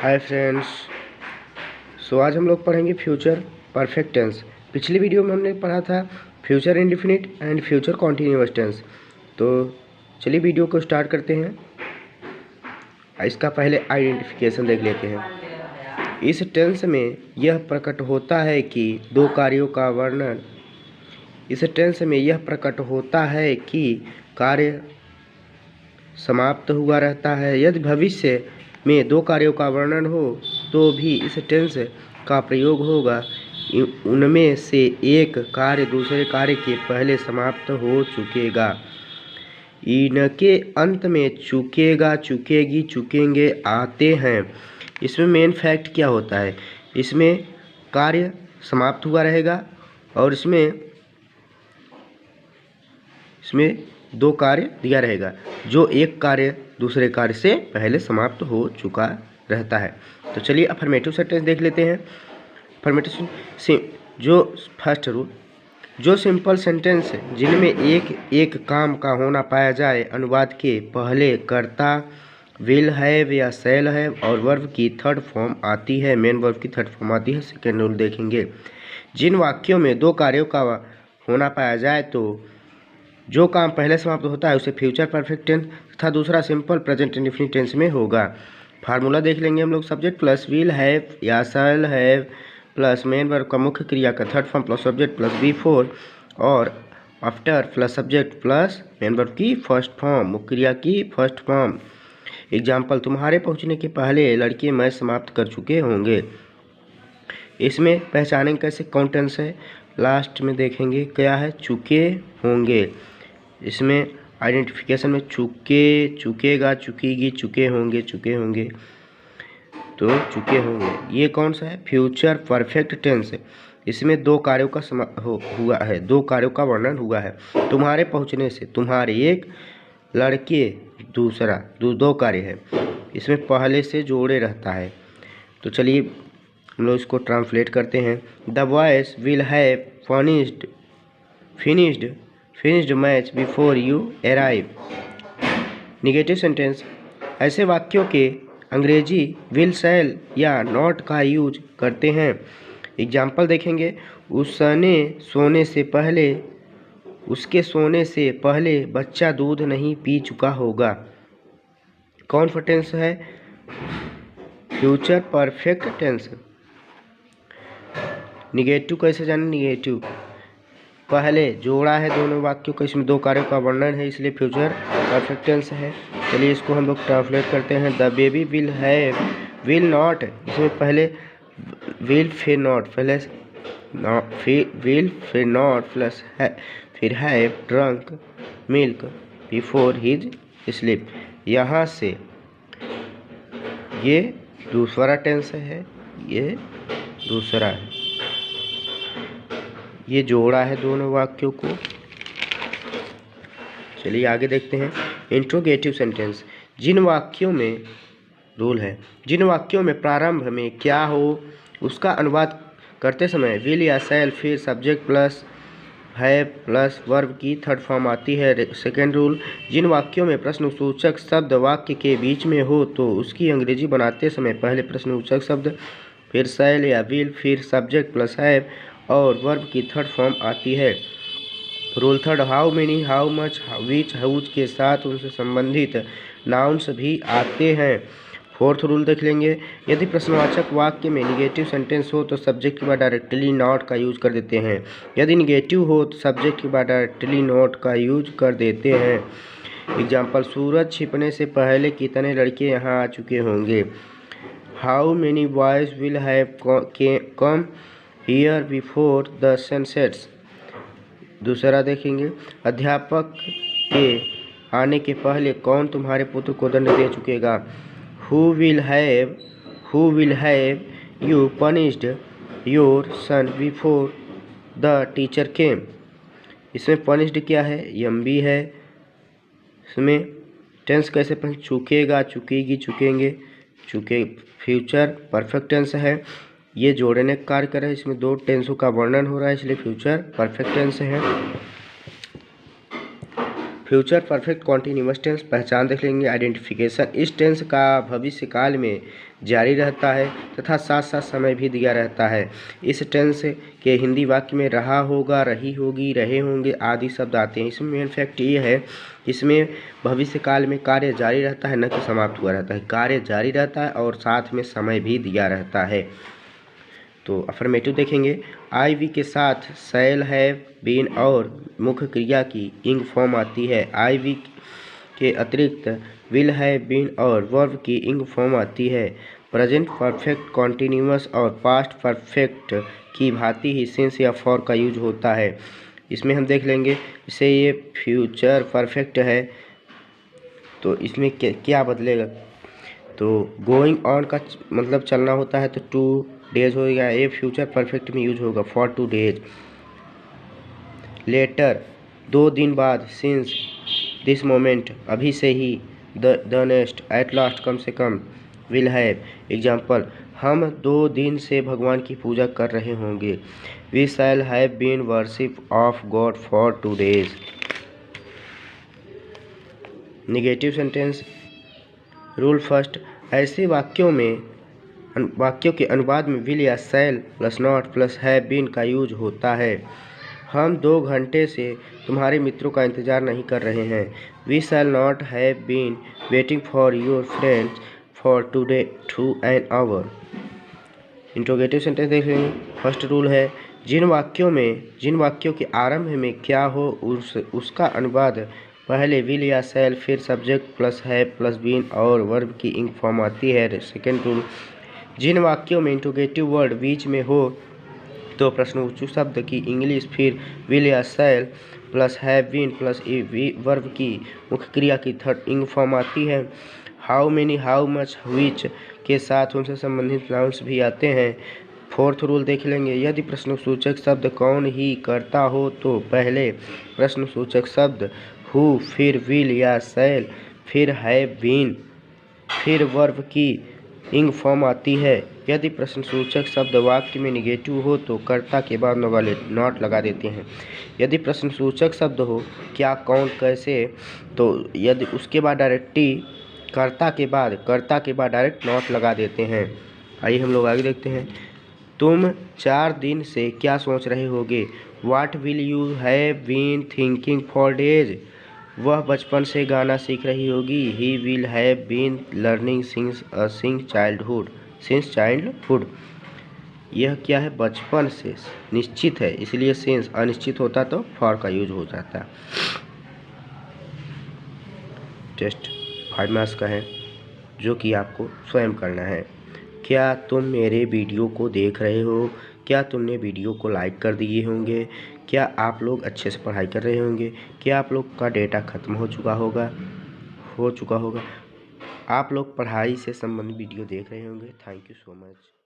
Hi friends. आज हम लोग पढ़ेंगे फ्यूचर परफेक्ट टेंस। पिछली वीडियो में हमने पढ़ा था future indefinite and future continuous tense. तो चलिए वीडियो को स्टार्ट करते हैं। इसका पहले आइडेंटिफिकेशन देख लेते हैं। इस टेंस में यह प्रकट होता है कि दो कार्यों का वर्णन कार्य समाप्त हुआ रहता है। यदि भविष्य में दो कार्यों का वर्णन हो तो भी इस टेंस का प्रयोग होगा। उनमें से एक कार्य दूसरे कार्य के पहले समाप्त हो चुकेगा। इनके अंत में चुकेगा, चुकेगी, चुकेंगे आते हैं। इसमें मेन फैक्ट क्या होता है? इसमें कार्य समाप्त हुआ रहेगा और इसमें दो कार्य दिया रहेगा, जो एक कार्य दूसरे कार्य से पहले समाप्त हो चुका रहता है। तो चलिए अफर्मेटिव सेंटेंस देख लेते हैं। अफर्मेटिव से जो फर्स्ट रूल, जो सिंपल सेंटेंस जिनमें एक काम का होना पाया जाए, अनुवाद के पहले कर्ता विल हैव या शैल हैव और वर्ब की थर्ड फॉर्म आती है, मेन वर्ब की थर्ड फॉर्म आती है। सेकेंड रूल देखेंगे, जिन वाक्यों में दो कार्यों का होना पाया जाए तो जो काम पहले समाप्त होता है उसे फ्यूचर परफेक्ट टेंस तथा दूसरा सिंपल प्रेजेंट इंडेफिनिट टेंस में होगा। फार्मूला देख लेंगे हम लोग। सब्जेक्ट प्लस विल हैव या shall have plus main verb का मुख्य क्रिया का third form plus subject plus before और after plus subject plus main verb की फर्स्ट फॉर्म, मुख्य क्रिया की फर्स्ट फॉर्म। एग्जाम्पल, तुम्हारे पहुंचने के पहले लड़के मैच समाप्त कर चुके होंगे। इसमें पहचानेंगे कैसे कौन टेंस है, लास्ट में देखेंगे क्या है, चुके होंगे। इसमें आइडेंटिफिकेशन में चुके, चुकेगा, चुकेगी, चुके होंगे, तो चुके होंगे। ये कौन सा है? Future perfect tense. इसमें दो कार्यों का हुआ है, दो कार्यों का वर्णन हुआ है। तुम्हारे पहुंचने से, तुम्हारे एक, लड़के दूसरा, दो कार्य है। इसमें पहले से जोड़े रहता है। तो चलिए हम लोग इसको ट्रांसलेट करते हैं। The boys will have finished match before you arrive. Negative sentence, ऐसे वाक्यों के अंग्रेजी विल, शैल या नॉट का यूज करते हैं। एग्जाम्पल देखेंगे, उसके सोने से पहले बच्चा दूध नहीं पी चुका होगा। कौन सा टेंस है? Future perfect tense. निगेटिव कैसे जाने? निगेटिव पहले जोड़ा है दोनों वाक्यों का, इसमें दो कार्यों का वर्णन है, इसलिए फ्यूचर परफेक्ट टेंस है। चलिए इसको हम लोग ट्रांसलेट करते हैं। द बेबी विल नॉट, इसमें पहले विल फिर नॉट, प्लस है, फिर have drunk milk before his sleep. यहाँ से ये दूसरा टेंस है, ये दूसरा है, ये जोड़ा है दोनों वाक्यों को। चलिए आगे देखते हैं। इंट्रोगेटिव सेंटेंस, जिन वाक्यों में रूल है, जिन वाक्यों में प्रारंभ में क्या हो उसका अनुवाद करते समय विल या शैल फिर subject plus have plus verb की थर्ड फॉर्म आती है। सेकेंड रूल, जिन वाक्यों में प्रश्नसूचक शब्द वाक्य के बीच में हो तो उसकी अंग्रेजी बनाते समय पहले प्रश्नसूचक शब्द फिर शैल या विल फिर सब्जेक्ट प्लस हैव और वर्ब की थर्ड फॉर्म आती है। Rule third, how many, how much, which, whose के साथ उनसे संबंधित नाउन्स भी आते हैं। फोर्थ रूल देख लेंगे, यदि प्रश्नवाचक वाक्य में निगेटिव सेंटेंस हो तो सब्जेक्ट के बाद डायरेक्टली नॉट का यूज कर देते हैं। यदि निगेटिव हो तो सब्जेक्ट के बाद डायरेक्टली नॉट का यूज कर देते हैं। एग्जाम्पल, सूरज छिपने से पहले कितने लड़के यहाँ आ चुके होंगे। How many boys will have come here before the sun sets. दूसरा देखेंगे, अध्यापक के आने के पहले कौन तुम्हारे पुत्र को दंड दे चुकेगा। Who will have you punished your son before the teacher came। इसमें punished क्या है? यम्बी है। इसमें टेंस कैसे पढ़ें? चुकेगा, चुकेगी, चुकेंगे, चुके फ्यूचर परफेक्ट टेंस है। ये जोड़ने का कार्य कर रहा है, इसमें दो टेंसों का वर्णन हो रहा है, इसलिए फ्यूचर परफेक्ट टेंस है। फ्यूचर परफेक्ट कॉन्टिन्यूअस टेंस पहचान देख लेंगे। आइडेंटिफिकेशन, इस टेंस का भविष्य काल में जारी रहता है तथा साथ साथ समय भी दिया रहता है। इस टेंस के हिंदी वाक्य में रहा होगा, रही होगी, रहे होंगे आदि शब्द आते हैं। इसमें मेन फैक्ट ये है, इसमें भविष्य काल में कार्य जारी रहता है, न कि समाप्त हुआ रहता है। कार्य जारी रहता है और साथ में समय भी दिया रहता है। तो अफर्मेटिव देखेंगे। आई वी के साथ शैल, हैव, बीन और मुख्य क्रिया की इंग फॉर्म आती है। आई वी के अतिरिक्त विल, हैव, बीन और वर्ब की इंग फॉर्म आती है। प्रेजेंट परफेक्ट कॉन्टिन्यूअस और पास्ट परफेक्ट की भांति ही सिंस या फॉर का यूज होता है। इसमें हम देख लेंगे, जैसे ये फ्यूचर परफेक्ट है तो इसमें क्या बदलेगा, तो गोइंग ऑन का मतलब चलना होता है तो 2 डेज होगा। ये फ्यूचर परफेक्ट में यूज होगा फॉर 2 डेज। लेटर 2 दिन बाद, सिंस, दिस मोमेंट अभी से ही, द नेक्स्ट, एट लास्ट कम से कम, विल हैव। एग्जाम्पल, हम 2 दिन से भगवान की पूजा कर रहे होंगे। We shall have been worship of god for 2 days. Negative sentence. Rule first, ऐसे वाक्यों के अनुवाद में विल या shall plus not plus have been का यूज होता है। हम 2 घंटे से तुम्हारे मित्रों का इंतजार नहीं कर रहे हैं। We shall not have been waiting for your friends for today 2 an hour। Interrogative sentence देख लेंगे। फर्स्ट रूल है, जिन वाक्यों के आरंभ में क्या हो उसका अनुवाद पहले विल या शैल फिर subject plus have plus been और वर्ब की इंग फॉर्म आती है। सेकेंड रूल, जिन वाक्यों में इंट्रोगेटिव वर्ड बीच में हो तो प्रश्नवाचक शब्द की इंग्लिश फिर विल या shall plus have been plus verb की मुख्य क्रिया की थर्ड इंग फॉर्म आती है। How many, how much, which के साथ उनसे संबंधित नाउन्स भी आते हैं। फोर्थ रूल देख लेंगे, यदि प्रश्नसूचक शब्द कौन ही करता हो तो पहले प्रश्नसूचक शब्द हु फिर विल या शैल फिर हैव बीन फिर वर्ब की इंग फॉर्म आती है। यदि प्रश्नसूचक शब्द वाक्य में निगेटिव हो तो कर्ता के बाद नॉट लगा देते हैं। यदि प्रश्नसूचक शब्द हो क्या, कौन, कैसे, तो यदि उसके बाद डायरेक्टली कर्ता के बाद डायरेक्ट नॉट लगा देते हैं। आइए हम लोग आगे देखते हैं। तुम 4 दिन से क्या सोच रहे होगे। What will you have been thinking for days? वह बचपन से गाना सीख रही होगी। He will have been learning since childhood। यह क्या है, बचपन से, निश्चित है इसलिए since, अनिश्चित होता तो for का यूज हो जाता। टेस्ट 5 मार्क्स का है जो कि आपको स्वयं करना है। क्या तुम मेरे वीडियो को देख रहे हो? क्या तुमने वीडियो को लाइक कर दिए होंगे? क्या आप लोग अच्छे से पढ़ाई कर रहे होंगे? क्या आप लोग का डेटा ख़त्म हो चुका होगा? आप लोग पढ़ाई से संबंधित वीडियो देख रहे होंगे। Thank you so much.